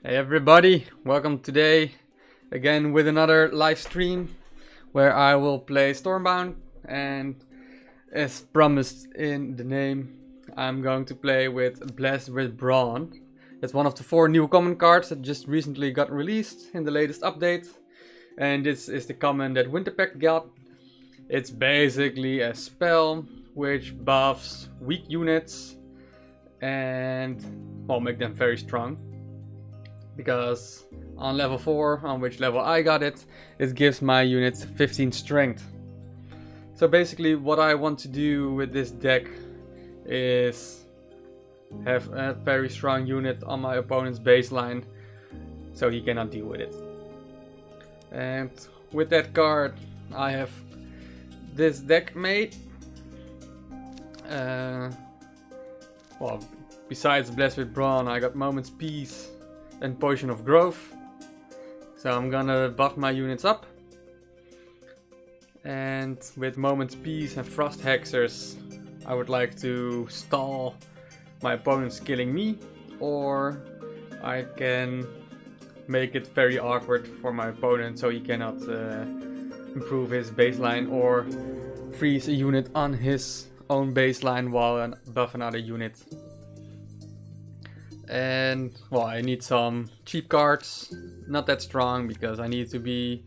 Hey everybody, welcome today again with another live stream where I will play Stormbound, and as promised in the name, I'm going to play with Blessed with Brawn. It's one of the 4 new common cards that just recently got released in the latest update, and this is the common that Winterpact got. It's basically a spell which buffs weak units and make them very strong. Because on level 4, on which level I got it, it gives my units 15 strength. So basically what I want to do with this deck is have a very strong unit on my opponent's baseline so he cannot deal with it. And with that card I have this deck made. Besides Blessed with Brawn, I got Moment's Peace and Potion of Growth. So I'm gonna buff my units up. And with Moment's Peace and Frost Hexers, I would like to stall my opponents killing me, or I can make it very awkward for my opponent so he cannot improve his baseline or freeze a unit on his own baseline while buff another unit. And I need some cheap cards, not that strong because I need to be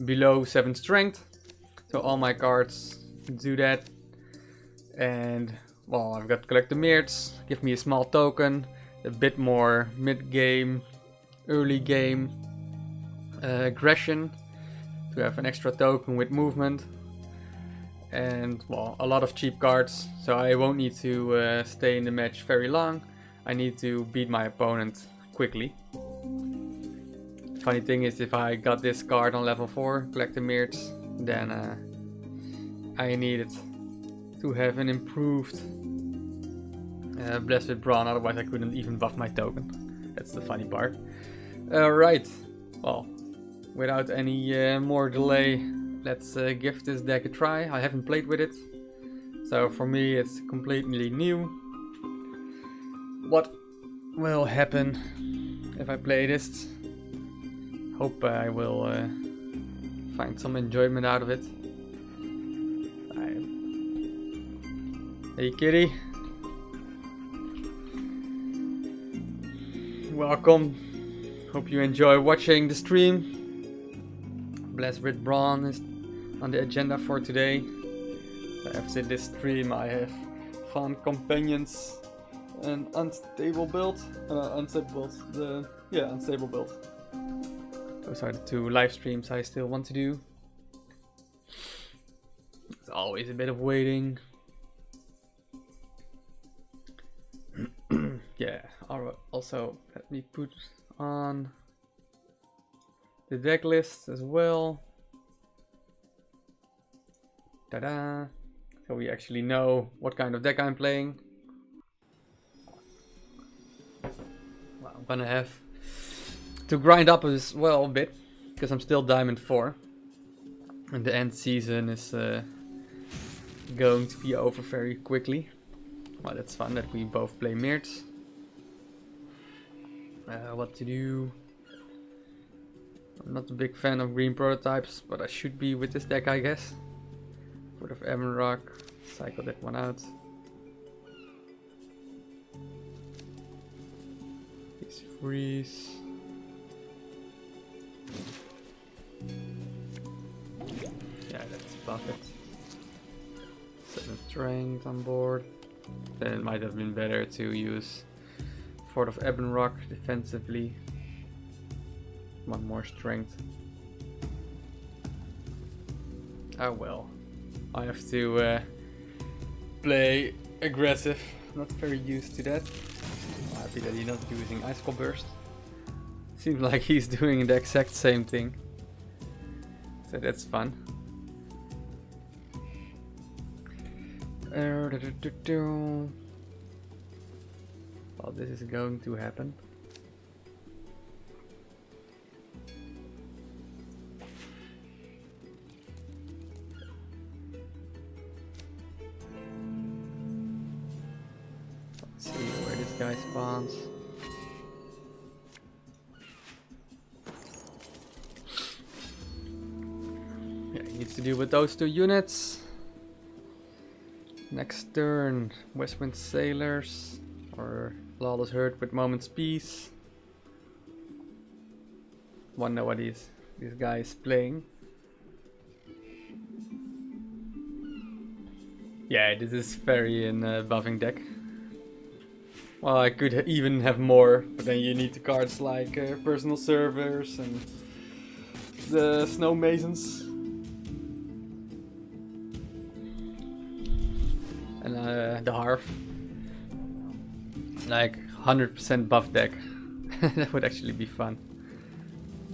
below 7 strength, so all my cards do that. And I've got Collect the Mirts, give me a small token, a bit more mid-game, early game aggression to have an extra token with movement, and a lot of cheap cards, so I won't need to stay in the match very long. I need to beat my opponent quickly. Funny thing is, if I got this card on level 4, Collect the Mirts, then I needed to have an improved Blessed with Brawn, otherwise I couldn't even buff my token. That's the funny part. Right, without any more delay, let's give this deck a try. I haven't played with it, so for me it's completely new. What will happen if I play this? Hope I will find some enjoyment out of it. Hey kitty, welcome. Hope you enjoy watching the stream. Blessed with Brawn is on the agenda for today. So after this stream I have fun companions, an unstable build, unstable build. Those are the 2 live streams I still want to do. It's always a bit of waiting. Yeah, also let me put on the deck list as well. Ta-da! So we actually know what kind of deck I'm playing. I'm gonna have to grind up as well a bit, because I'm still Diamond 4. And the end season is going to be over very quickly. Well, that's fun that we both play Mirts. What to do? I'm not a big fan of green prototypes, but I should be with this deck, I guess. Foot of Ebon Rock, cycle that one out. Freeze. Yeah, let's buff it. 7 strength on board. Then it might have been better to use Fort of Ebon Rock defensively. 1 more strength. Oh well. I have to play aggressive. Not very used to that. Happy that he's not using Icicle Burst. Seems like he's doing the exact same thing. So that's fun. Well, this is going to happen. Let's see where this guy spawns. needs to deal with those 2 units. Next turn, Westwind Sailors or Lawless Herd with Moment's Peace. Wonder what this guy is playing. Yeah, this is very in buffing deck. Well, I could even have more, but then you need the cards like Personal Servers and the Snow Masons. And the Harv. Like 100% buff deck. That would actually be fun.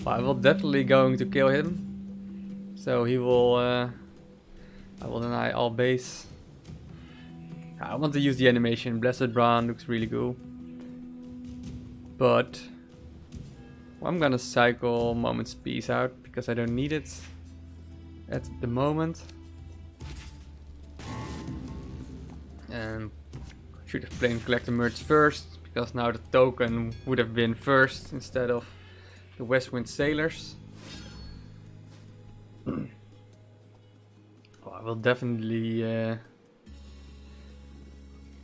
Well, I will definitely going to kill him. So he will... I will deny all base. I want to use the animation. Blessed Brawn looks really cool. But... well, I'm gonna cycle Moment's Peace out because I don't need it at the moment. And should have played Collector Merge first, because now the token would have been first instead of the Westwind Sailors. Well, I will definitely I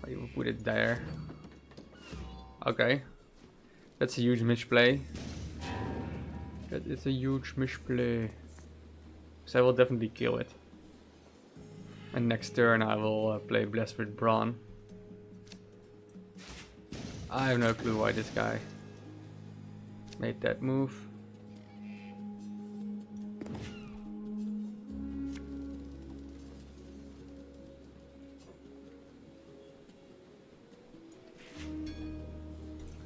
will put it there. Okay, that's a huge misplay. That is a huge misplay. So I will definitely kill it. And next turn I will play Blessed with Brawn. I have no clue why this guy made that move.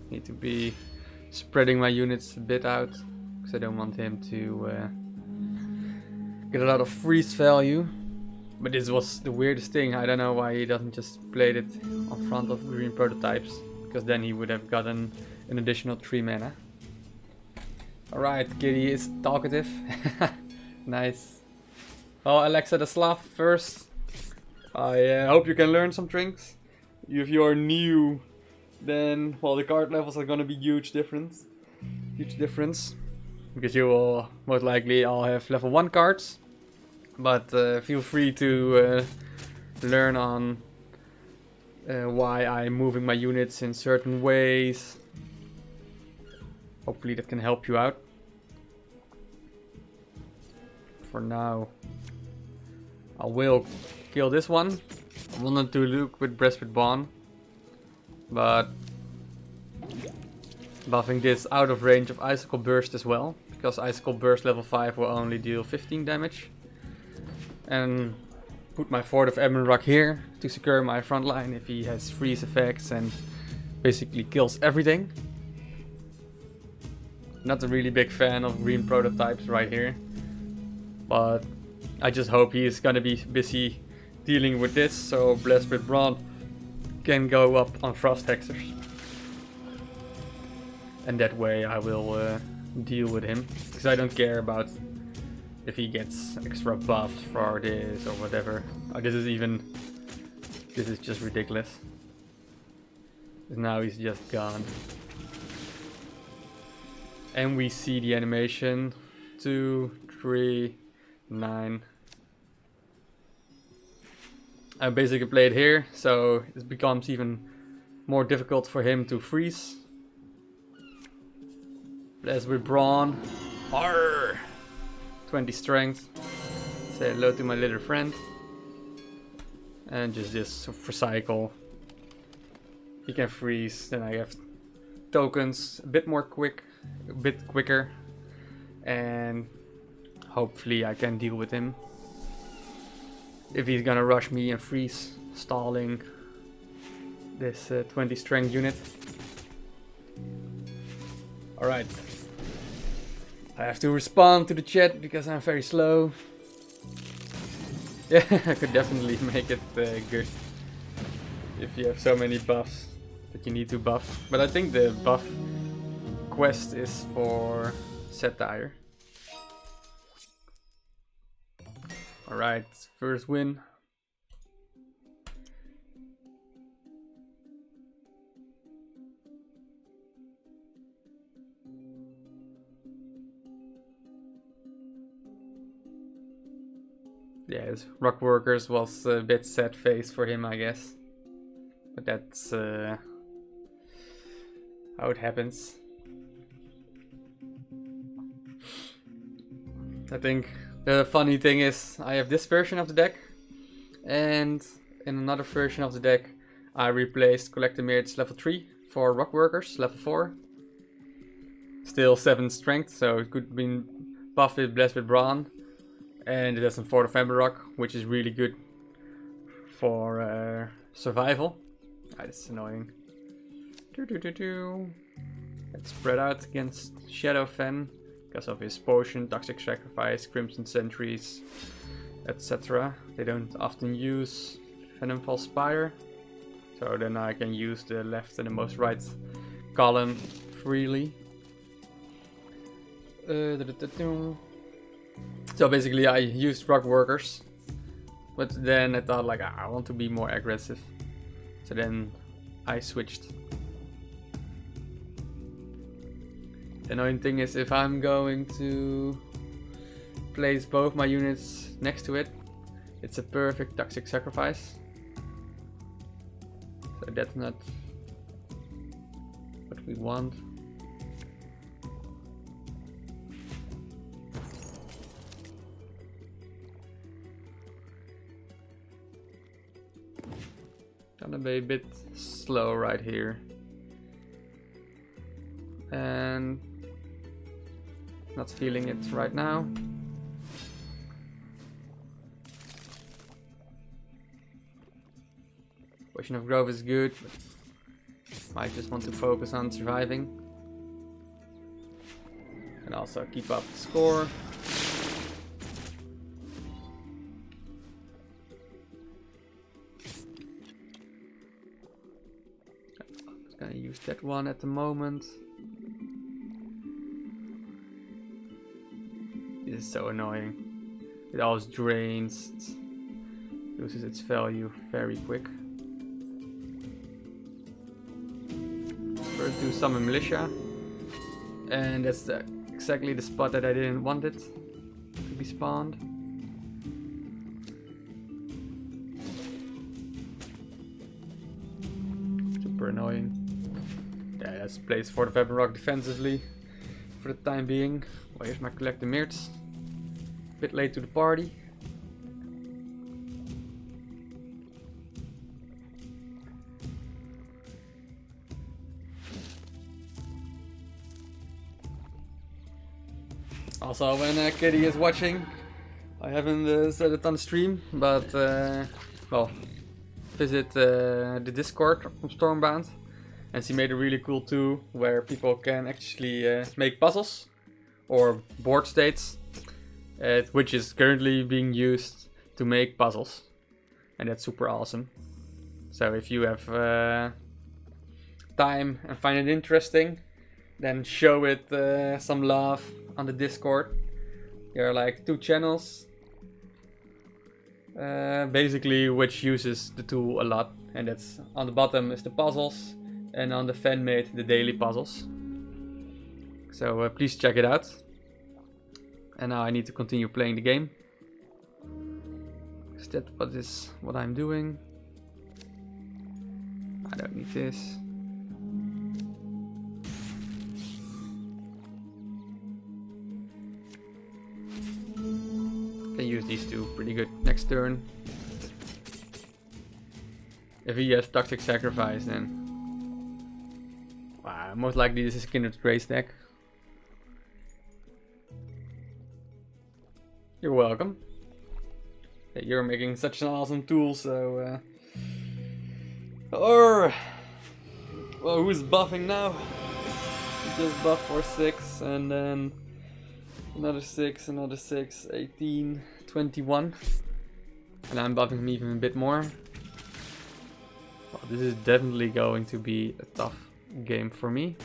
Need to be spreading my units a bit out, because I don't want him to get a lot of freeze value. But this was the weirdest thing. I don't know why he doesn't just play it on front of green prototypes, because then he would have gotten an additional 3 mana. Alright, Kitty is talkative. Nice. Well, Alexa the Slav first. I hope you can learn some things. If you're new, then well, the card levels are gonna be huge difference. Because you will most likely all have level 1 cards. But feel free to learn on why I'm moving my units in certain ways. Hopefully that can help you out. For now, I will kill this one. I wanted to look with Breastplate Brawn, but buffing this out of range of Icicle Burst as well, because Icicle Burst level 5 will only deal 15 damage. And put my Fort of Ebenrock here to secure my front line if he has freeze effects and basically kills everything. Not a really big fan of green prototypes right here, but I just hope he is gonna be busy dealing with this, so Blessed with Brawn can go up on Frost Hexers. And that way I will deal with him, because I don't care about if he gets extra buffs for this or whatever. Oh, this is just ridiculous. Now he's just gone. And we see the animation. 2, 3, 9. I basically played here, so it becomes even more difficult for him to freeze. Blessed with Brawn. Arrgh! 20 strength. Say hello to my little friend. And just this for cycle. He can freeze, then I have tokens a bit quicker. And hopefully I can deal with him. If he's gonna rush me and freeze, stalling this 20 strength unit. Alright. I have to respond to the chat because I'm very slow. Yeah, I could definitely make it good if you have so many buffs that you need to buff. But I think the buff quest is for Satire. Alright, first win. yeah, his rock workers was a bit sad face for him, I guess. But that's how it happens. I think the funny thing is I have this version of the deck, and in another version of the deck I replaced Collector Mirage level 3 for rock workers level 4. Still 7 strength, so it could be buffed with Blessed with Brawn. And it has some Fort of Emberrock, which is really good for survival. That's annoying. Let's spread out against Shadow Fen because of his potion, Toxic Sacrifice, Crimson Sentries, etc. They don't often use Venomfall Spire, so then I can use the left and the most right column freely. So basically I used rock workers, but then I thought like I want to be more aggressive, so then I switched. The annoying thing is if I'm going to place both my units next to it, it's a perfect Toxic Sacrifice, so that's not what we want. Gonna be a bit slow right here, and not feeling it right now. Potion of Growth is good, but might just want to focus on surviving and also keep up the score. Gonna use that one at the moment. This is so annoying. It always drains, loses its value very quick. First do summon Militia, and that's exactly the spot that I didn't want it to be spawned. Super annoying. Yeah, let's place Fort of Emberrock defensively for the time being. Well, here's my Collector Mirage. Bit late to the party. Also, when Kitty is watching, I haven't said it on stream, but well, visit the Discord from Stormbound. And she made a really cool tool where people can actually make puzzles or board states, which is currently being used to make puzzles, and that's super awesome. So if you have time and find it interesting, then show it some love on the Discord. There are like 2 channels basically which uses the tool a lot, and that's on the bottom is the puzzles, and on the fan-made the daily puzzles. So please check it out. And now I need to continue playing the game. Is that what I'm doing? I don't need this. Can use these 2 pretty good next turn. If he has Toxic Sacrifice, then most likely this is Kindred Grace deck. You're welcome. Yeah, you're making such an awesome tool, so well, who's buffing now? He just buffed for 6, and then another 6, another 6, 18, 21. And I'm buffing him even a bit more. Well, this is definitely going to be a tough game for me.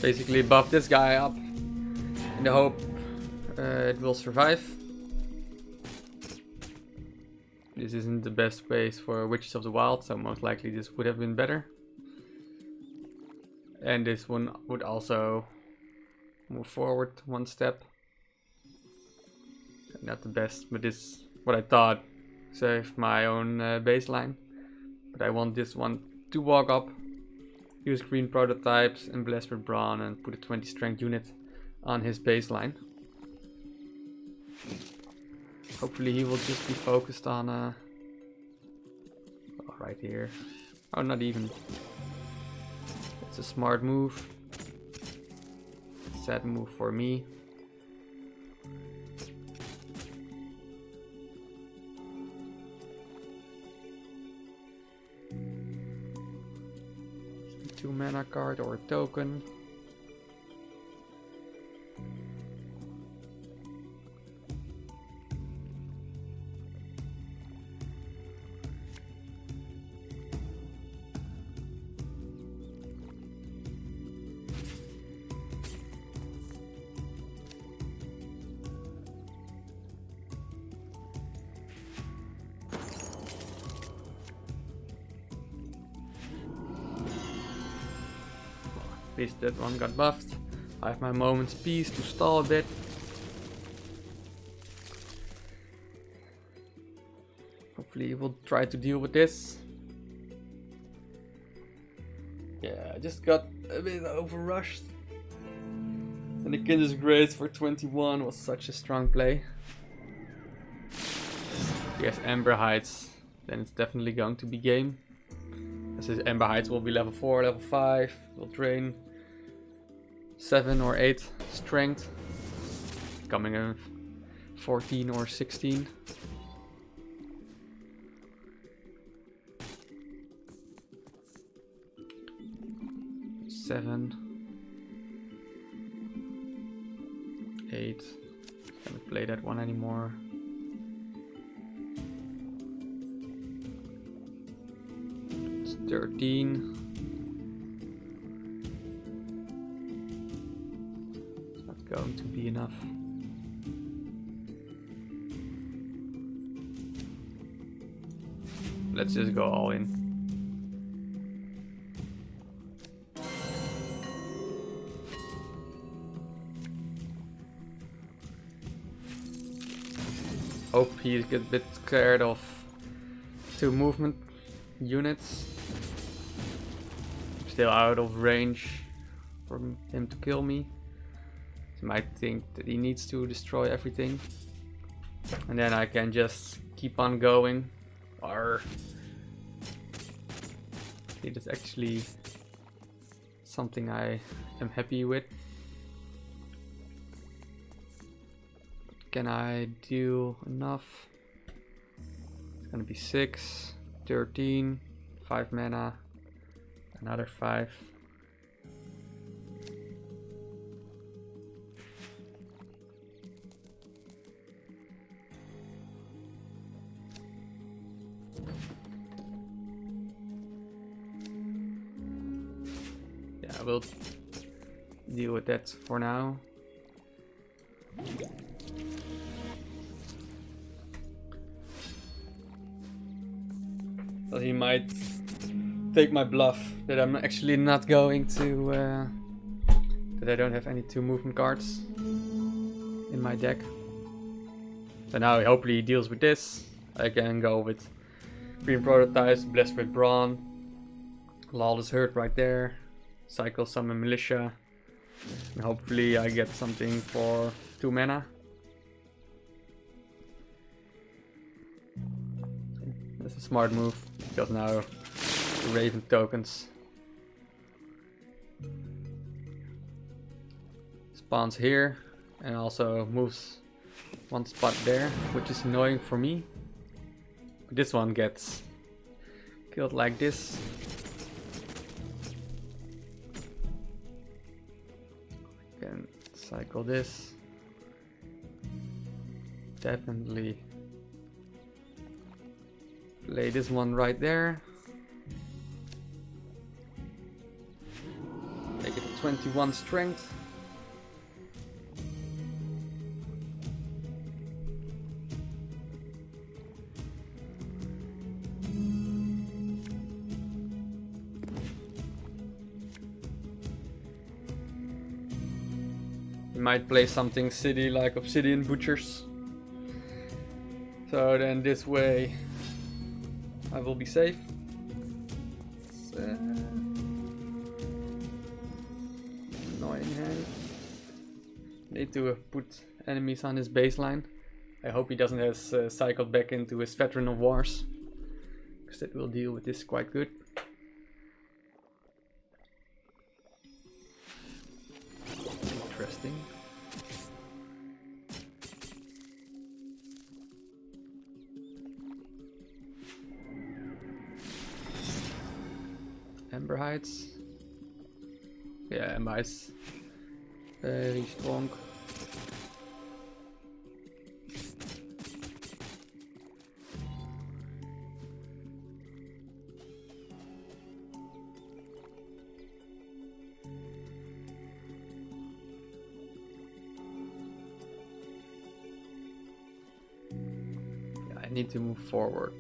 basically buff this guy up in the hope it will survive. This isn't the best base for Witches of the Wild, so most likely this would have been better. And this one would also move forward one step. Not the best, but this is what I thought saved my own baseline. But I want this one to walk up, use green prototypes and blast with Brawn and put a 20 strength unit on his baseline. Hopefully he will just be focused on right here. Oh, not even. It's a smart move. Sad move for me. Two mana card or a token. At least that one got buffed. I have my moment's peace to stall a bit. Hopefully we'll try to deal with this. Yeah, I just got a bit overrushed. And the Kinder's Grace for 21 was such a strong play. If he has Ember Heights, then it's definitely going to be game. As his Ember Heights will be level 4, level 5, will drain 7 or 8 strength, coming in 14 or 16. Seven, 8. Can't play that one anymore. It's 13. Going to be enough. Let's just go all in. Hope he gets a bit scared of 2 movement units. Still out of range for him to kill me. He might think that he needs to destroy everything. And then I can just keep on going. Or it is actually something I am happy with. Can I do enough? It's gonna be 6, 13, 5 mana, another 5. I will deal with that for now. So he might take my bluff that I'm actually not going to that I don't have any 2 movement cards in my deck. So now hopefully he deals with this. I can go with green prototypes, blessed with Brawn, Lawless Herd right there. Cycle summon militia, and hopefully I get something for 2 mana. That's a smart move because now the Raven tokens spawns here and also moves 1 spot there, which is annoying for me. This one gets killed like this. Can cycle this. Definitely play this one right there. Make it a 21 strength. We might play something city like Obsidian Butchers. So then this way I will be safe. Annoying hand. Need to put enemies on his baseline. I hope he doesn't have cycled back into his Veteran of Wars, because that will deal with this quite good. Interesting. Ember Heights. Yeah, Ember Heights. Very strong. Yeah, I need to move forward.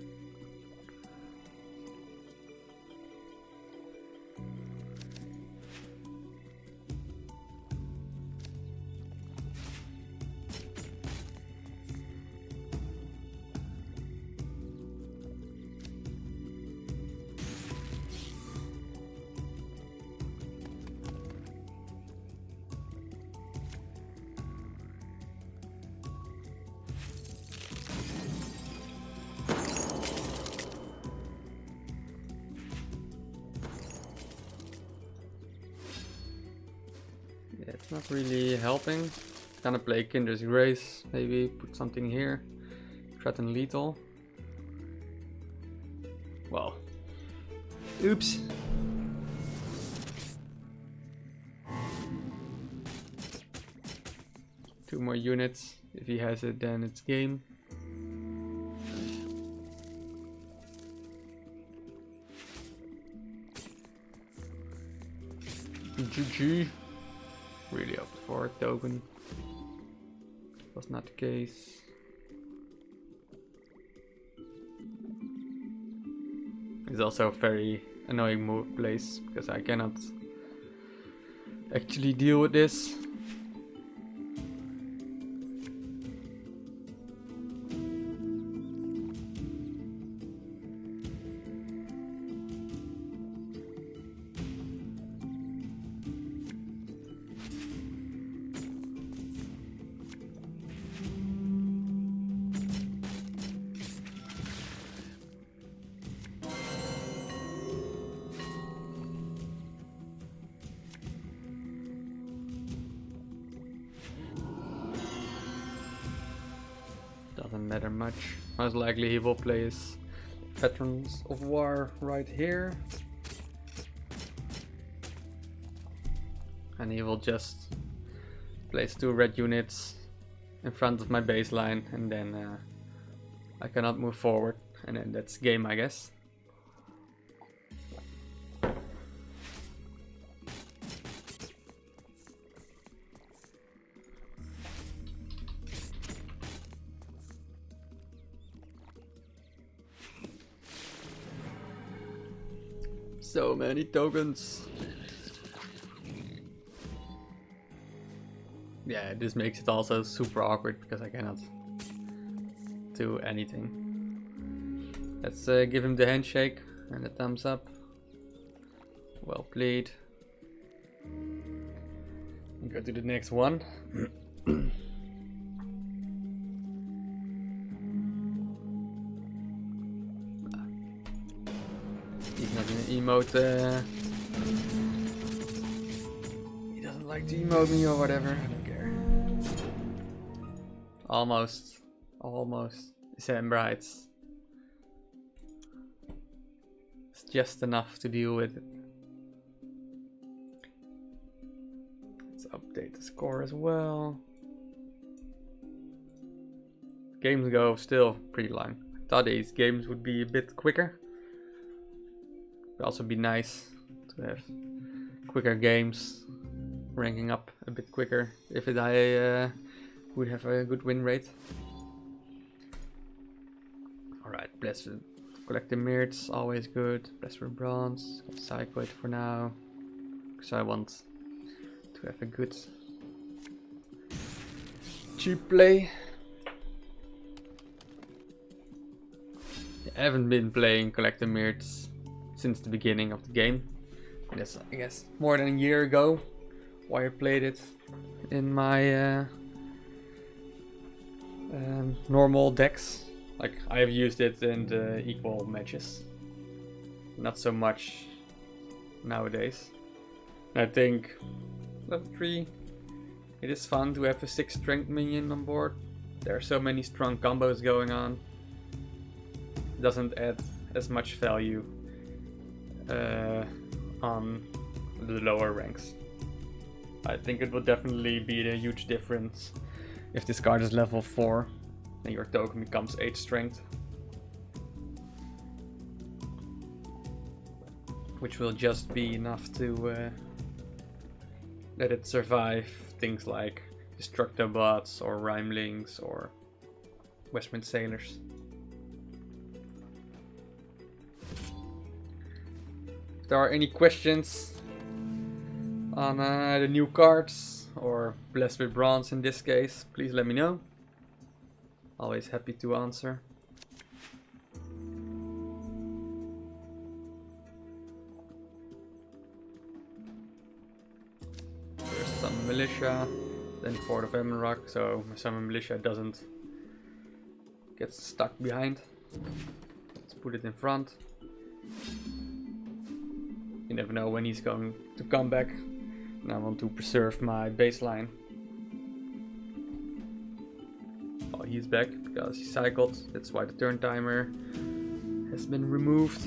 Yeah, it's not really helping. Gonna play Kinder's Grace, maybe put something here. Threaten lethal. Well. Oops. Two more units. If he has it, then it's game. GG. Really opted for a token. Was not the case. It's also a very annoying move place because I cannot actually deal with this. Doesn't matter much. Most likely he will play his Veterans of War right here. And he will just place 2 red units in front of my baseline, and then I cannot move forward, and then that's game, I guess. So many tokens. Yeah, this makes it also super awkward because I cannot do anything. Let's give him the handshake and a thumbs up. Well played. Go to the next one. He's not gonna emote. He doesn't like to emote me or whatever. I don't care. Almost. It's Ember Heights. It's just enough to deal with it. Let's update the score as well. Games go still pretty long. I thought these games would be a bit quicker. Would also be nice to have quicker games ranking up a bit quicker if I would have a good win rate. Alright, Blessed. Collect the Mirts, always good. Blessed for Bronze. Psycho it for now. Because I want to have a good cheap play. I haven't been playing Collect the Mirts since the beginning of the game. That's, I guess, more than a year ago. Why I played it in my normal decks. Like, I have used it in the equal matches. Not so much nowadays. And I think level 3, it is fun to have a 6 strength minion on board. There are so many strong combos going on. It doesn't add as much value on the lower ranks. I think it will definitely be a huge difference if this card is level 4 and your token becomes 8 strength. Which will just be enough to let it survive things like Destructobots or Rhymelings or Westwind Sailors. If there are any questions on the new cards, or Blessed with Bronze in this case, please let me know. Always happy to answer. There's some militia, then Fort of Emerald, so my summon militia doesn't get stuck behind. Let's put it in front. You never know when he's going to come back, and I want to preserve my baseline. Oh, he's back because he cycled, that's why the turn timer has been removed.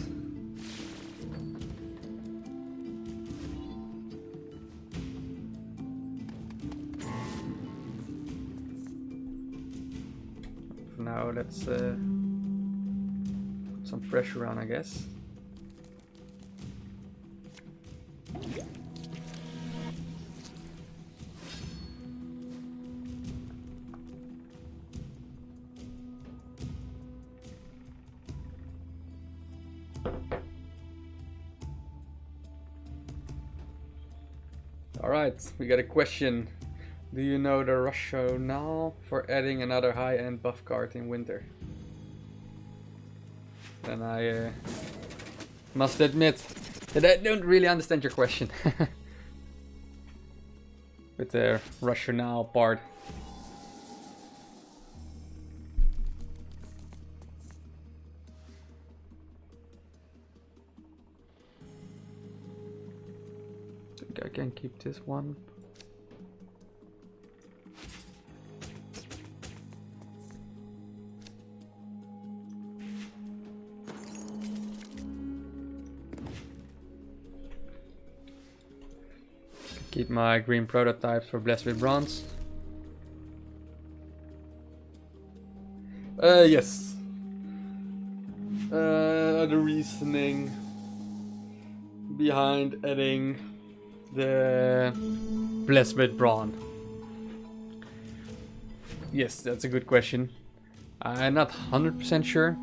For now, let's put some pressure on, I guess. Alright, we got a question. Do you know the rationale for adding another high-end buff card in winter? Then I must admit that I don't really understand your question. With the rationale part. I can keep this one. Keep my green prototypes for Blessed with Bronze. Yes. The reasoning behind adding the Blessed with Brawn. Yes, that's a good question. I'm not 100% sure.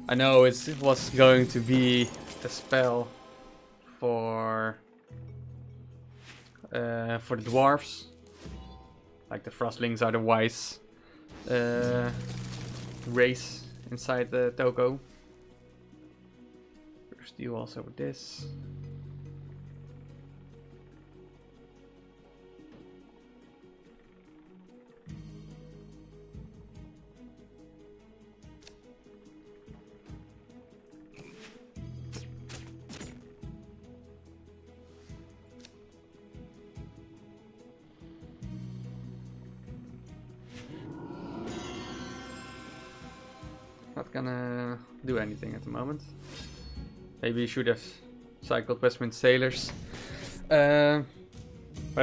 I know it was going to be a spell for the dwarves. Like the Frostlings are the wise race inside the Toko. Let's deal also with this. Not gonna do anything at the moment. Maybe you should have cycled Westwind Sailors. But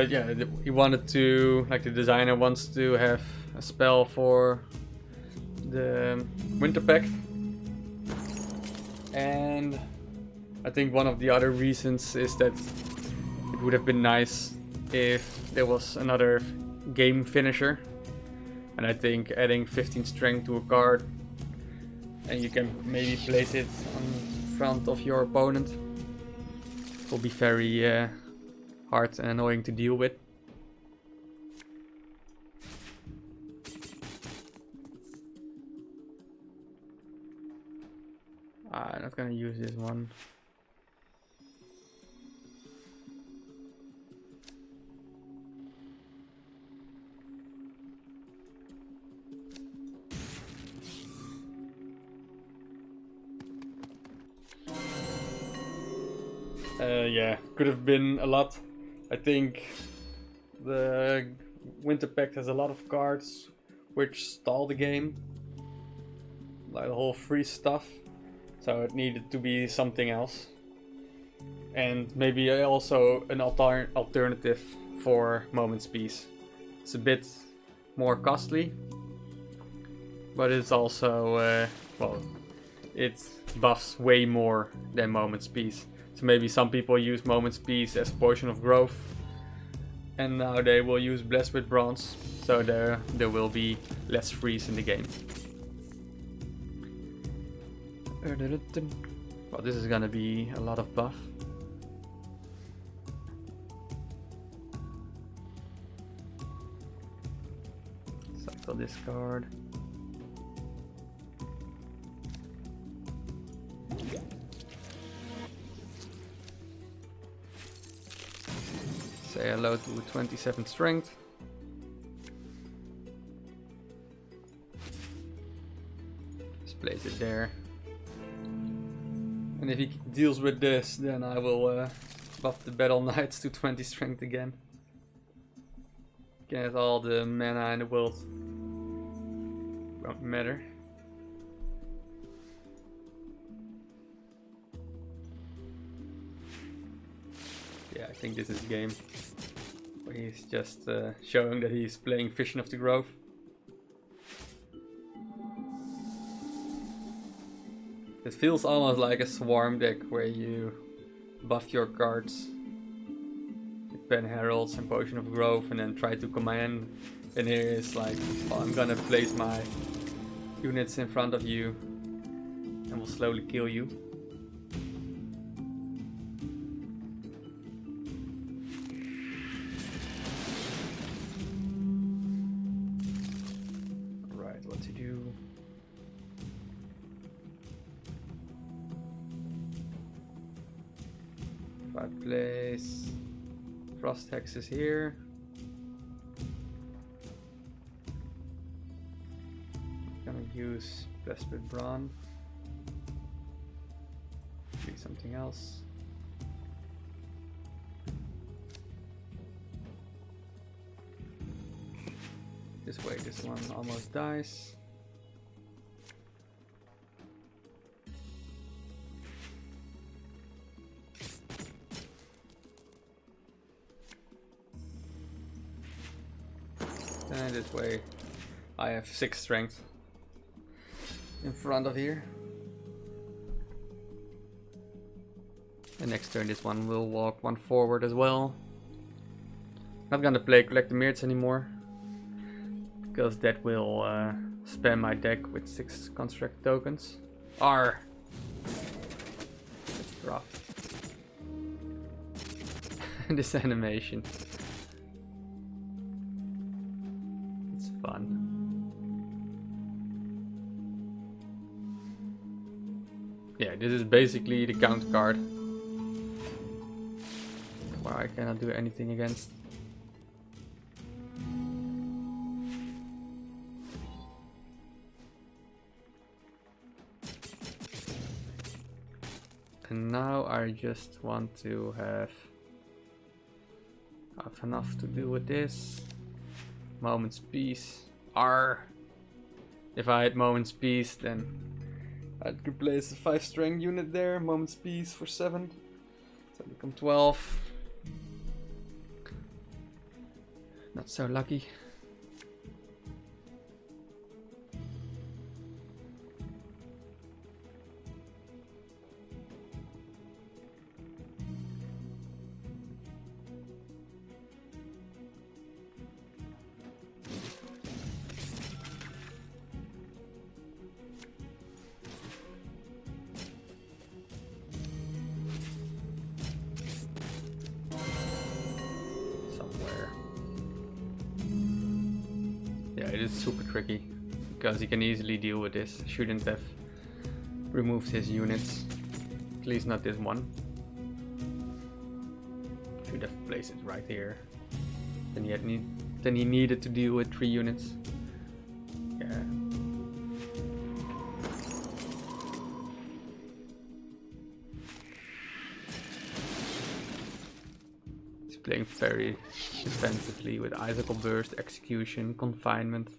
yeah, he wanted to, like the designer wants to have a spell for the Winter Pact. And I think one of the other reasons is that it would have been nice if there was another game finisher. And I think adding 15 strength to a card and you can maybe place it on front of your opponent will be very hard and annoying to deal with. I'm not gonna use this one. Yeah, could have been a lot. I think the Winter Pact has a lot of cards which stall the game, like the whole free stuff, so it needed to be something else. And maybe also an alternative for Moment's Peace. It's a bit more costly, but it's also, well, it buffs way more than Moment's Peace. So maybe some people use Moment's Peace as Potion of Growth, and now they will use Blessed with Bronze, so there will be less freeze in the game. Well, this is gonna be a lot of buff. Cycle this card. Say hello to 27 strength. Just place it there. And if he deals with this, then I will buff the Battle Knights to 20 strength again. Get all the mana in the world. Won't matter. Yeah, I think this is the game where he's just showing that he's playing Vision of the Grove. It feels almost like a swarm deck where you buff your cards with Pen Heralds and Potion of Growth and then try to command. And here is like, well, I'm gonna place my units in front of you and will slowly kill you. What to do? If I place Frost Hexes here, I'm gonna use Blessed with Brawn. Do something else. This way, this one almost dies. And this way, I have 6 strength in front of here. And next turn, this one will walk 1 forward as well. Not gonna play Collect the Mirrors anymore, because that will spam my deck with 6 construct tokens. R. Let's drop. This animation. It's fun. Yeah, this is basically the count card. Where I cannot do anything against. And now I just want to have enough to do with this. Moment's Peace. R. If I had Moment's Peace, then I'd replace a 5 strength unit there. Moment's Peace for 7. So I become 12. Not so lucky. is super tricky, because he can easily deal with this. Shouldn't have removed his units. At least not this one. Should have placed it right here. Then he needed to deal with 3 units. Yeah. He's playing very defensively with Icicle Burst, Execution, Confinement.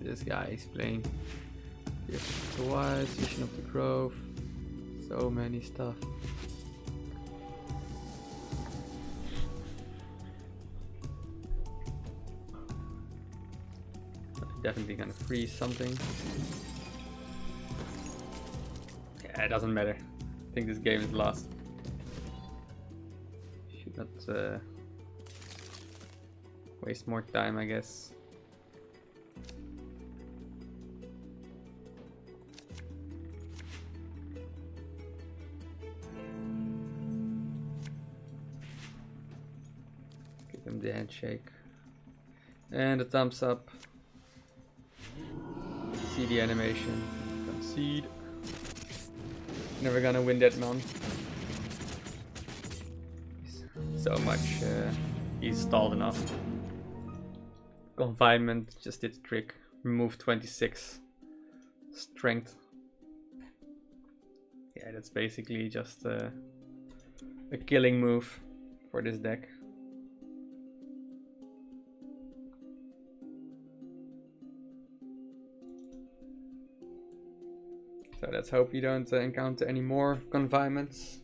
This guy is playing the Wise, Vision of the Grove, so many stuff. Definitely gonna freeze something. Yeah, it doesn't matter. I think this game is lost. Should not waste more time, I guess. Give him the handshake. And a thumbs up. See the animation. Concede. Never gonna win that man. So much. He's stalled enough. Confinement just did the trick. Remove 26 strength. Yeah, that's basically just a killing move for this deck. So let's hope you don't encounter any more confinements.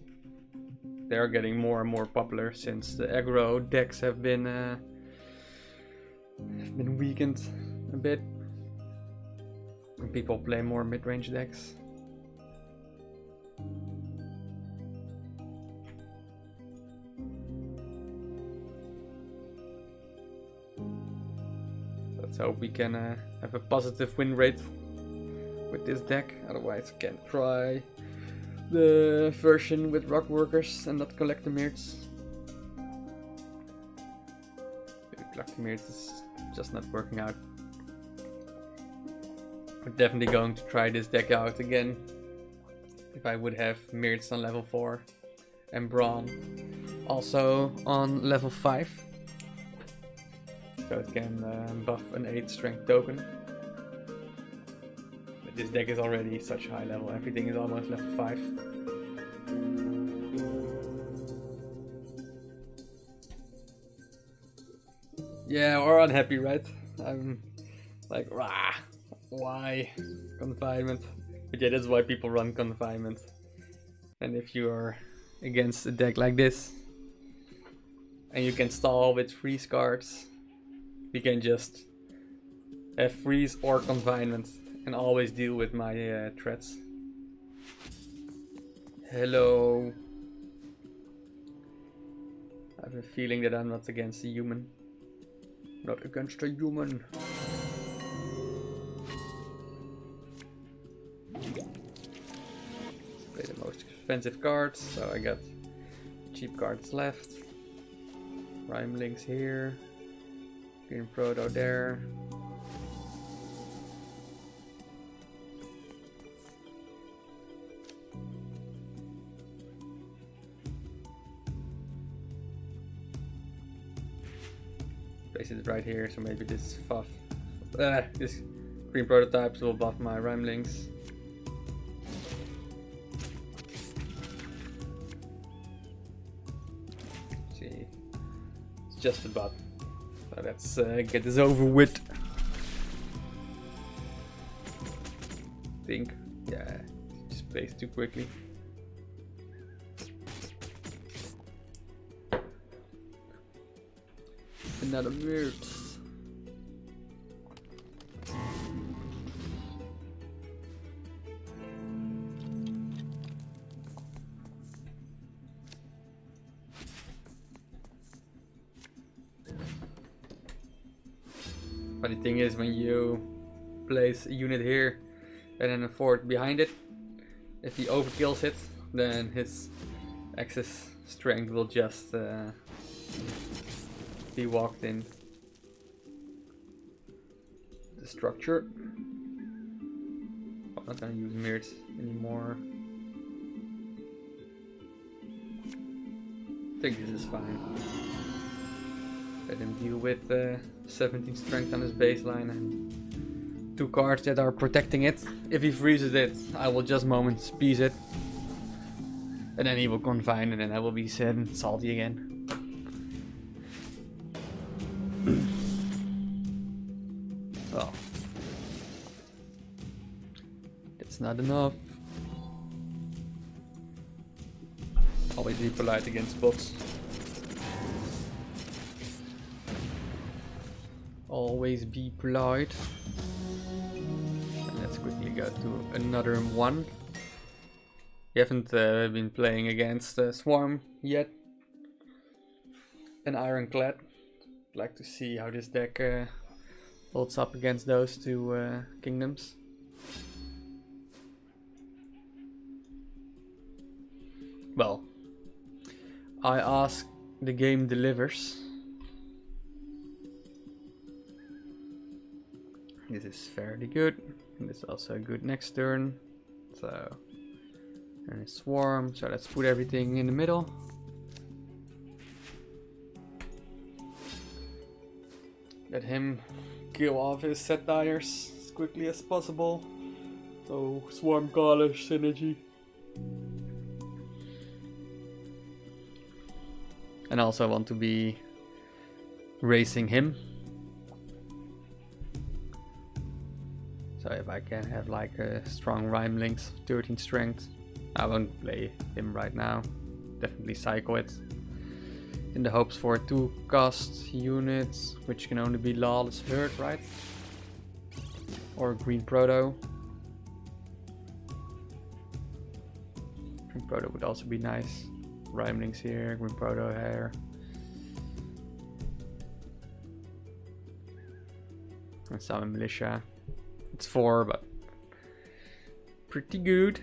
They are getting more and more popular since the aggro decks have been weakened a bit. And people play more mid-range decks. Let's hope we can have a positive win rate with this deck, otherwise I can try the version with rock workers and not collect the mirts. Collect the mirts is just not working out. We're definitely going to try this deck out again if I would have mirts on level 4 and Brawn also on level 5, so it can buff an 8 strength token. This deck is already such high level, everything is almost level 5. Yeah, we're unhappy, right? I'm like, rah, why confinement? But yeah, that's why people run confinement. And if you are against a deck like this, and you can stall with freeze cards, you can just have freeze or confinement. And always deal with my threats. Hello. I have a feeling that I'm not against a human. Not against a human. Play the most expensive cards, so I got cheap cards left. Rhyme links here. Green Proto there. Place it right here, so maybe this buff, this green prototypes will buff my rhyme links. See, it's just a bot. So let's get this over with. Think, yeah, just plays too quickly. Another weird. Funny thing is, when you place a unit here and then a fort behind it, if he overkills it, then his excess strength will just be walked in the structure. I'm not gonna use mirrors anymore. I think this is fine. Let him deal with 17 strength on his baseline and 2 cards that are protecting it. If he freezes it, I will just moment speed it. And then he will confine, and then I will be sad and salty again. Oh. That's not enough. Always be polite against bots. Always be polite. And let's quickly go to another one. We haven't been playing against Swarm yet. An Ironclad. I'd like to see how this deck holds up against those 2 kingdoms. Well, I ask, the game delivers. This is fairly good. And this is also good next turn. So, and a swarm. So let's put everything in the middle. Let him kill off his satires as quickly as possible. So swarm caller synergy. And also want to be racing him. So if I can have like a strong rhyme links of 13 strength, I won't play him right now. Definitely cycle it. In the hopes for 2 cost units, which can only be Lawless Herd, right? Or Green Proto. Green Proto would also be nice. Rhyme links here, Green Proto here. And Summon Militia. It's 4, but pretty good.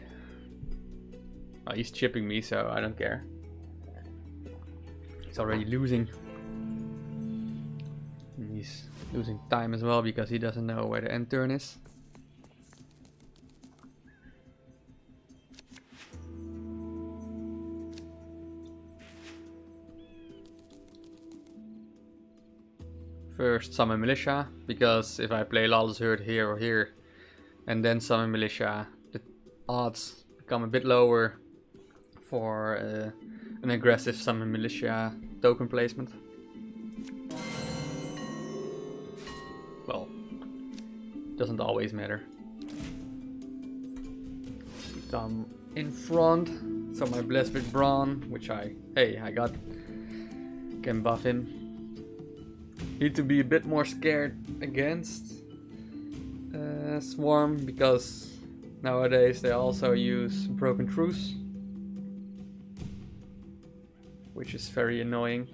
Oh, he's chipping me, so I don't care. He's already losing. And he's losing time as well because he doesn't know where the end turn is. First summon Militia, because if I play Lawless Herd here or here and then summon Militia, the odds become a bit lower for an aggressive summon Militia token placement. Well, doesn't always matter. Put them in front, so my blessed with Brawn, which I got, can buff him. Need to be a bit more scared against Swarm, because nowadays they also use Broken Truce, which is very annoying,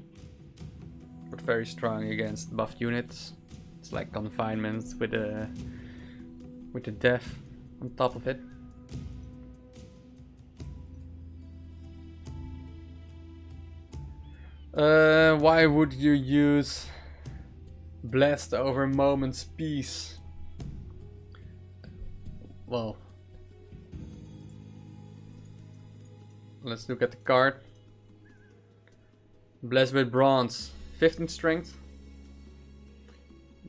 but very strong against buffed units. It's like confinement with a death on top of it. Why would you use Blessed over Moment's Peace? Well, let's look at the card. Blessed with Bronze, 15 strength.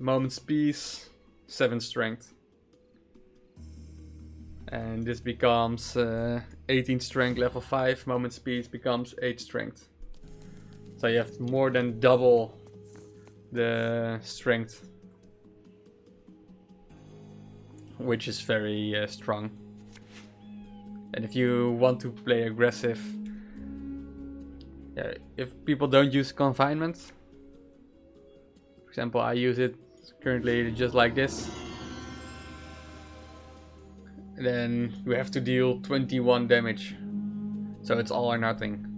Moment's Peace, 7 strength. And this becomes 18 strength level 5. Moment's Peace becomes 8 strength. So you have more than double the strength, which is very strong. And if you want to play aggressive, yeah, if people don't use confinement, for example, I use it currently just like this, then you have to deal 21 damage. So it's all or nothing.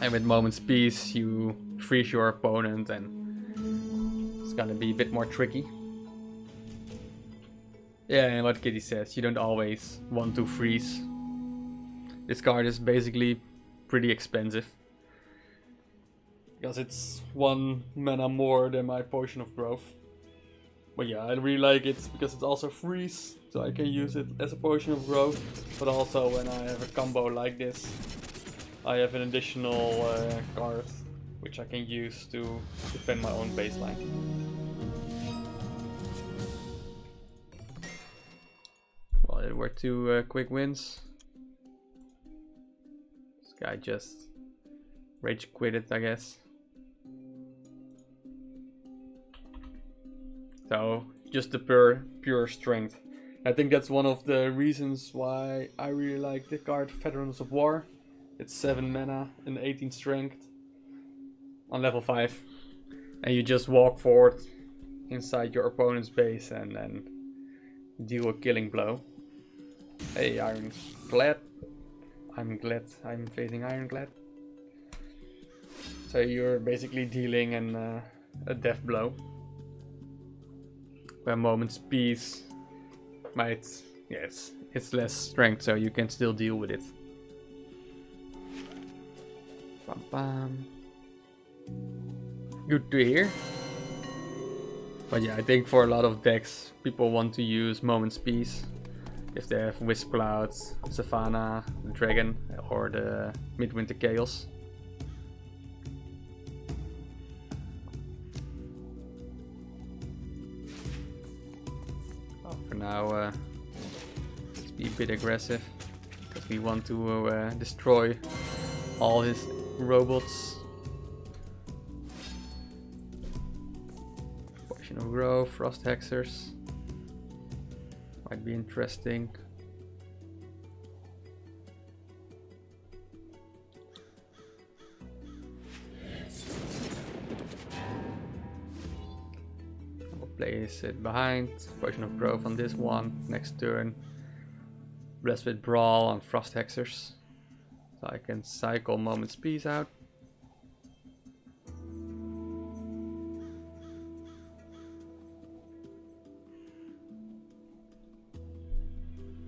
And with Moment's Peace, you freeze your opponent, and it's gonna be a bit more tricky. Yeah, and what Kitty says, you don't always want to freeze. This card is basically pretty expensive, because it's 1 mana more than my Potion of Growth. But yeah, I really like it because it's also freeze, so I can use it as a Potion of Growth. But also when I have a combo like this, I have an additional card which I can use to defend my own baseline. Well, there were 2 quick wins. This guy just rage quitted, I guess. So, just the pure strength. I think that's one of the reasons why I really like the card Veterans of War. It's 7 mana and 18 strength on level 5. And you just walk forward inside your opponent's base and then deal a killing blow. Hey, Ironclad. I'm glad I'm facing Ironclad. So you're basically dealing a death blow. Where Moment's Peace might, yes, it's less strength, so you can still deal with it. Bam bam. Good to hear. But yeah, I think for a lot of decks, people want to use Moment's Peace. If they have Wisp Clouds, Savannah, the Dragon, or the Midwinter Chaos. For now, let's be a bit aggressive, because we want to destroy all his robots. Potion of Growth, Frost Hexers. Might be interesting. Place it behind, Potion of Growth on this one, next turn Blessed with Brawl on Frost Hexers, so I can cycle Moment's Peace out.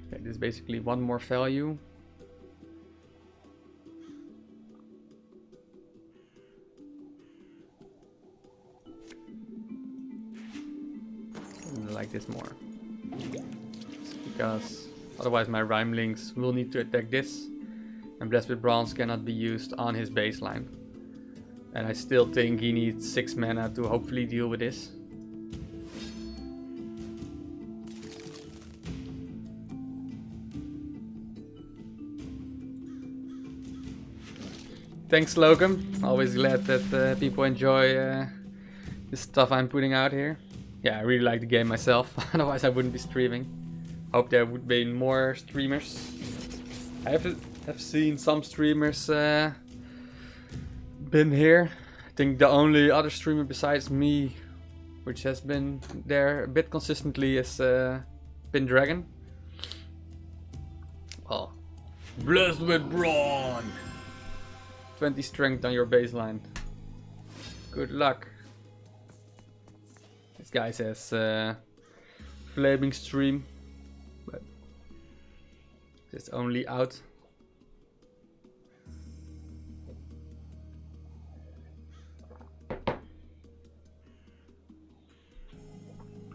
Okay, this is basically one more value. I like this more, because otherwise my Rhymelings will need to attack this, and Blessed with Bronze cannot be used on his baseline. And I still think he needs 6 mana to hopefully deal with this. Thanks, Locum. Always glad that people enjoy the stuff I'm putting out here. Yeah, I really like the game myself, otherwise I wouldn't be streaming. Hope there would be more streamers. I have seen some streamers been here. I think the only other streamer besides me which has been there a bit consistently is Pin Dragon. Oh, Blessed with Brawn! 20 strength on your baseline. Good luck. This guy says Flaming Stream, but it's only out.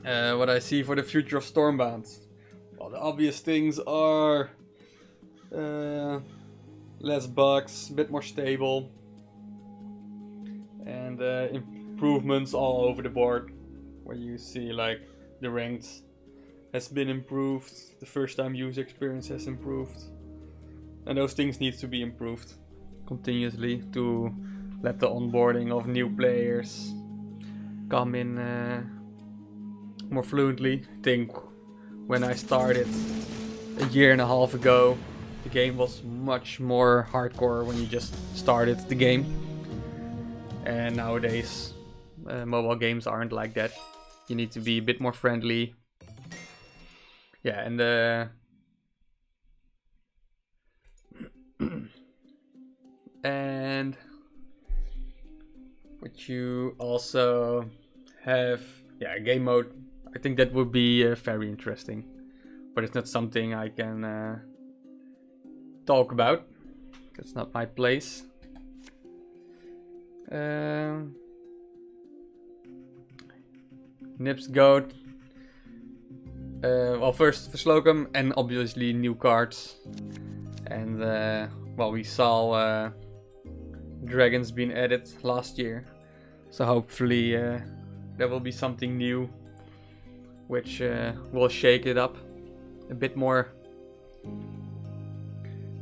What I see for the future of Stormbound. Well, the obvious things are less bugs, a bit more stable, and improvements all over the board. Where you see like the ranked has been improved, the first time user experience has improved, and those things need to be improved continuously to let the onboarding of new players come in more fluently. I think when I started a year and a half ago, the game was much more hardcore when you just started the game. And nowadays, mobile games aren't like that. You need to be a bit more friendly. Yeah, and and what you also have, yeah, game mode. I think that would be very interesting, but it's not something I can talk about. That's not my place. Nips Goat. Well, first Slocum, and obviously new cards. And well, we saw dragons being added last year, so hopefully there will be something new which will shake it up a bit more,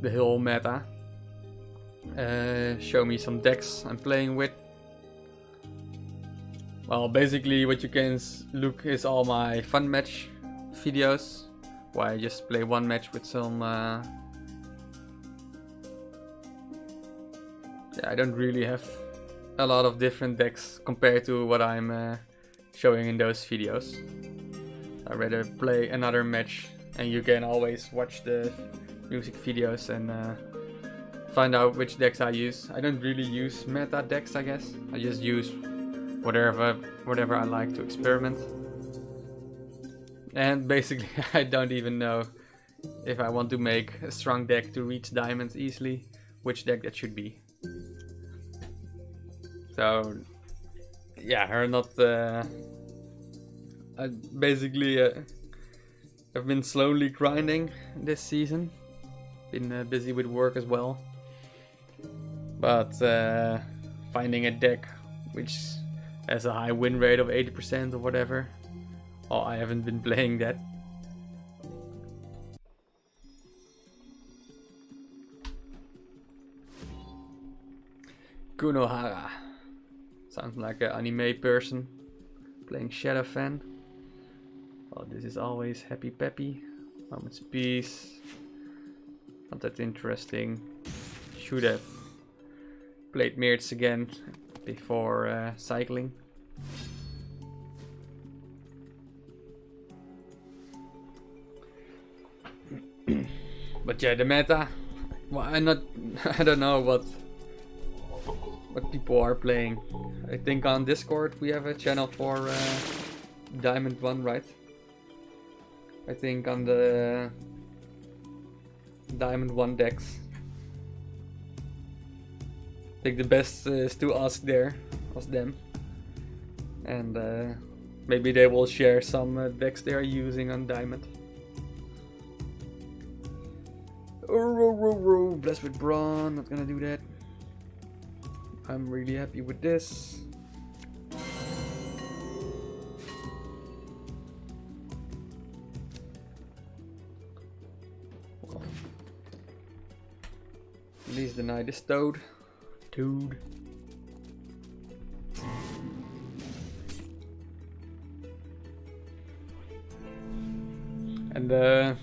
the whole meta. Show me some decks I'm playing with. Well, basically what you can look is all my fun match videos, where I just play one match with some yeah, I don't really have a lot of different decks compared to what I'm showing in those videos. I'd rather play another match, and you can always watch the music videos and find out which decks I use. I don't really use meta decks, I guess. I just use whatever I like to experiment. And basically I don't even know if I want to make a strong deck to reach diamonds easily, which deck that should be. So yeah, I'm not I basically I've been slowly grinding this season. Been busy with work as well. But finding a deck which has a high win rate of 80% or whatever, oh, I haven't been playing that. Kunohara. Sounds like an anime person playing Shadowfan. Well, this is always happy peppy. Moments peace. Not that interesting. Should have played Mirts again before cycling. But yeah, the meta. Well, I don't know what people are playing. I think on Discord we have a channel for Diamond 1, right? I think on the Diamond 1 decks. I think the best is to ask them. And maybe they will share some decks they are using on Diamond. Blessed with Brawn, not gonna do that. I'm really happy with this. Well, at least the night is Toad. And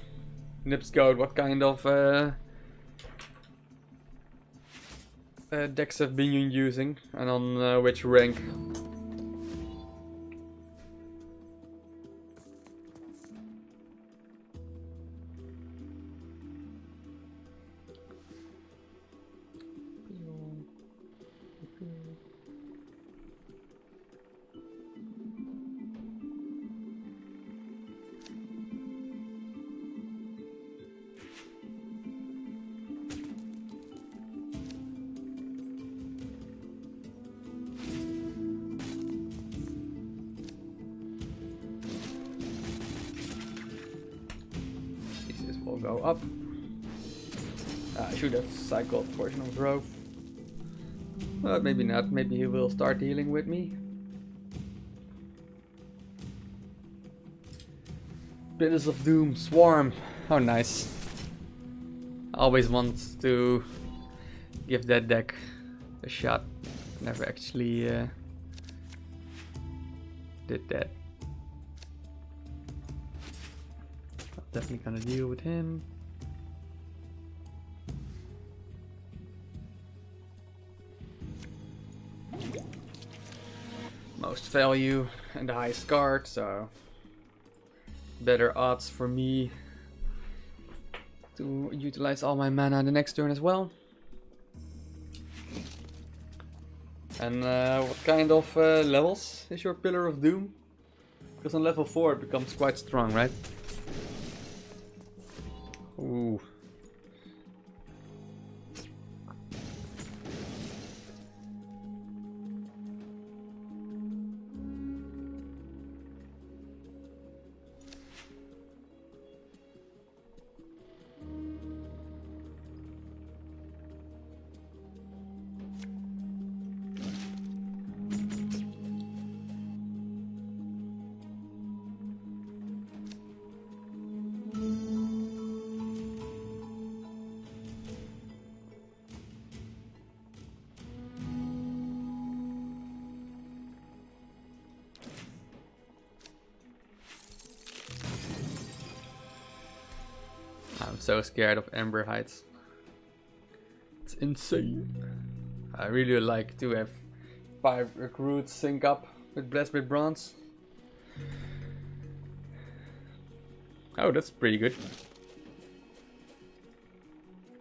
Nips Goat, what kind of decks have been you using, and on which rank? Will go up. I should have cycled Portion of Growth. But maybe not. Maybe he will start healing with me. Pillars of Doom, Swarm. How nice. I always want to give that deck a shot. Never actually did that. I'm definitely gonna deal with him. Most value and the highest card, so better odds for me to utilize all my mana the next turn as well. And what kind of levels is your Pillar of Doom? Because on level 4 it becomes quite strong, right? Ooh. I'm so scared of Ember Heights. It's insane. I really like to have 5 recruits sync up with Blessed with Bronze. Oh, that's pretty good.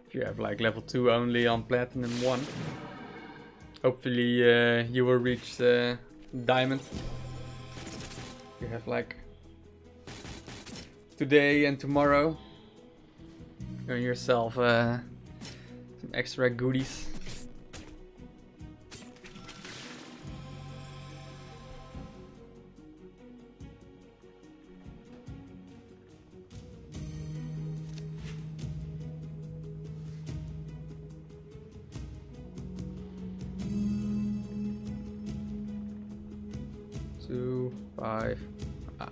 If you have like level 2 only on Platinum 1. Hopefully you will reach Diamond. You have like today and tomorrow. Earn yourself some extra goodies. Two, 5. Ah.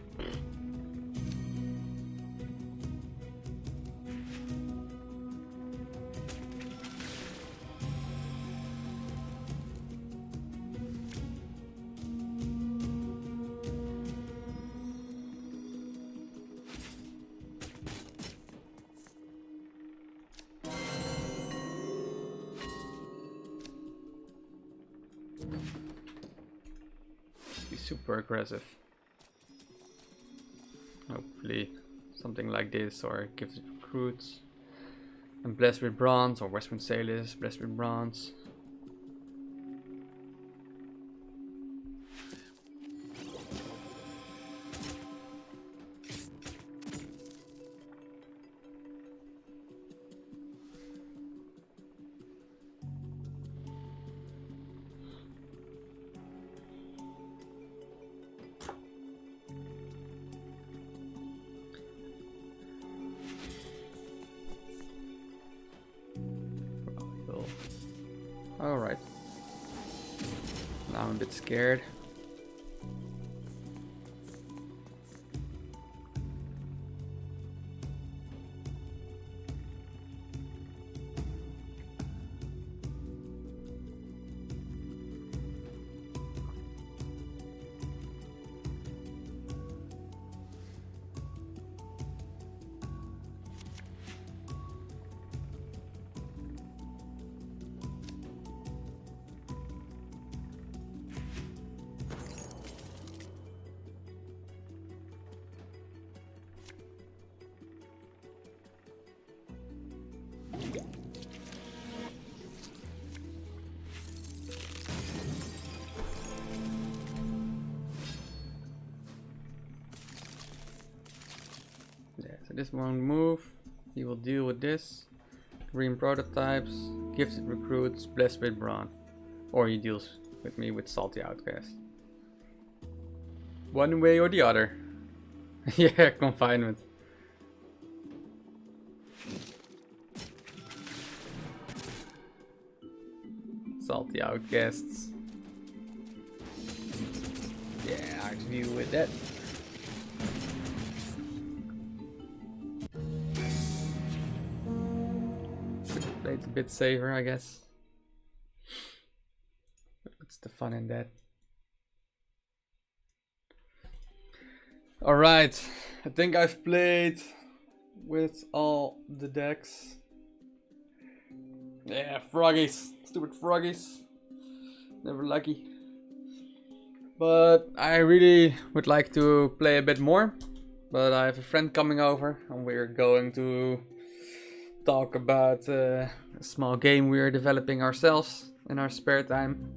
Be super aggressive. Hopefully something like this, or gives recruits. And Blessed with Bronze, or Westwind Sailors, Blessed with Bronze. Alright. Now I'm a bit scared. Yeah, so this won't move. He will deal with this. Green prototypes, gifted recruits, blessed with Brawn. Or he deals with me with Salty Outcast. One way or the other. Yeah, confinement. Salty Outcasts. Yeah, I can deal with that. Played a bit safer, I guess. What's the fun in that? Alright, I think I've played with all the decks. Yeah, froggies. Stupid froggies. Never lucky. But I really would like to play a bit more. But I have a friend coming over and we're going to talk about a small game we're developing ourselves in our spare time.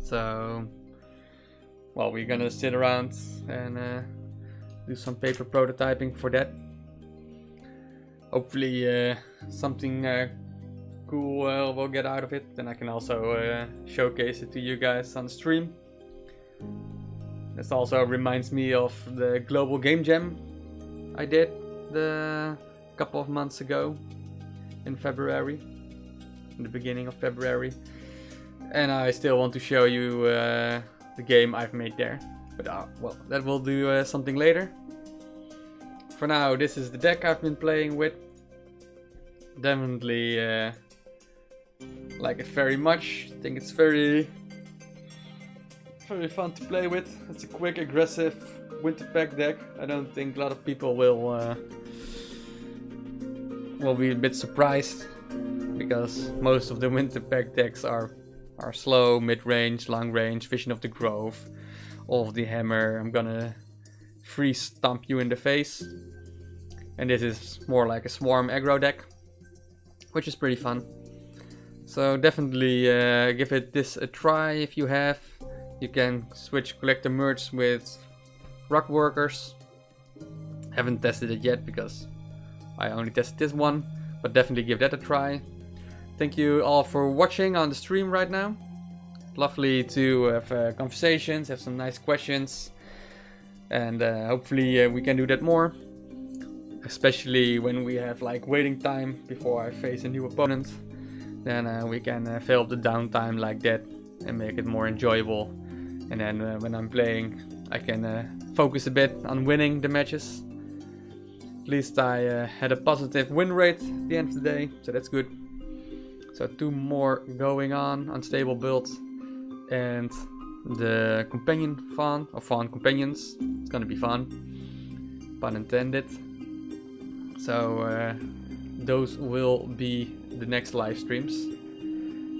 So, well, we're gonna sit around and do some paper prototyping for that. Hopefully something cool will get out of it. Then I can also showcase it to you guys on stream. This also reminds me of the Global Game Jam I did a couple of months ago in February, in the beginning of February. And I still want to show you the game I've made there. But well, that will do something later. For now, this is the deck I've been playing with. Definitely like it very much. I think it's very fun to play with. It's a quick, aggressive winter pack deck. I don't think a lot of people will be a bit surprised, because most of the winter pack decks are slow, mid-range, long-range, Vision of the Grove, all of the Hammer. I'm gonna freeze stomp you in the face. And this is more like a swarm aggro deck, which is pretty fun. So definitely give this a try if you have. You can switch collector merge with rock workers. Haven't tested it yet because I only tested this one, but definitely give that a try. Thank you all for watching on the stream right now. Lovely to have conversations, have some nice questions, and hopefully we can do that more. Especially when we have like waiting time before I face a new opponent. Then we can fill up the downtime like that and make it more enjoyable. And then when I'm playing, I can focus a bit on winning the matches. At least I had a positive win rate at the end of the day, so that's good. So 2 more going on, unstable build, and the companion fawn, or fawn companions. It's gonna be fun, pun intended. So those will be the next live streams.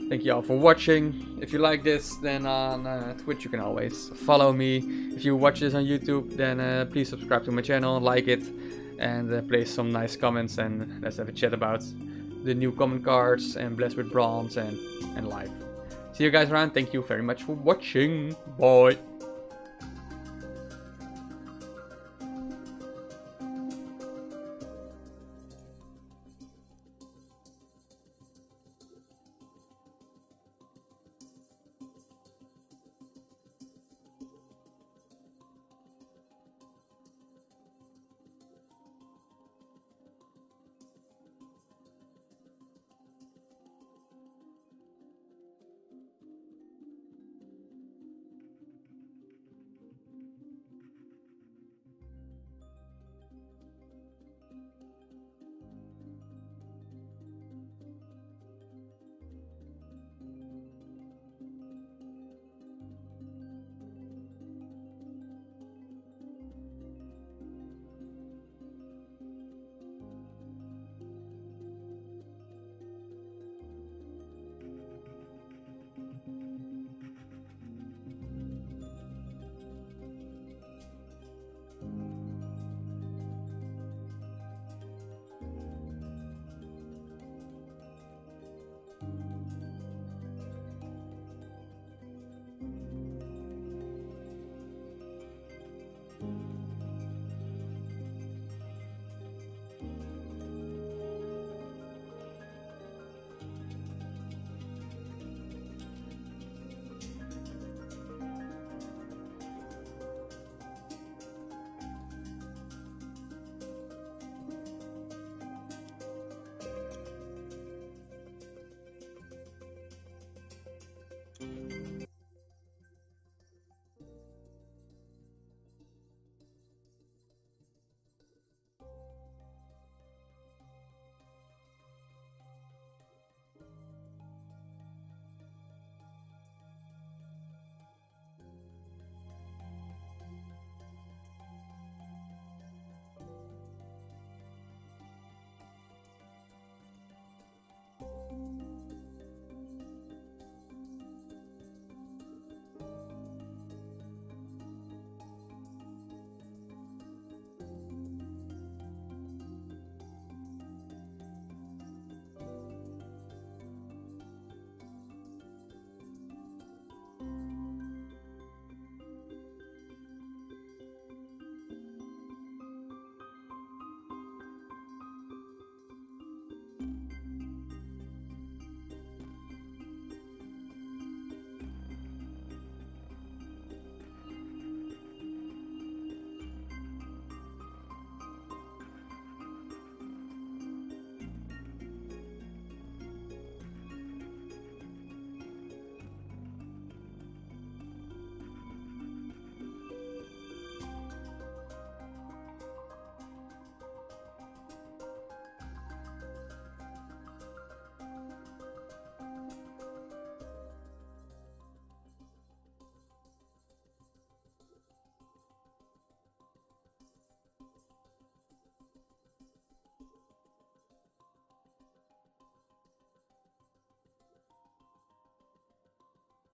Thank you all for watching. If you like this, then on Twitch you can always follow me. If you watch this on YouTube, then please subscribe to my channel, like it, and place some nice comments, and let's have a chat about the new common cards and blessed with bronze and live. See you guys around. Thank you very much for watching. Bye.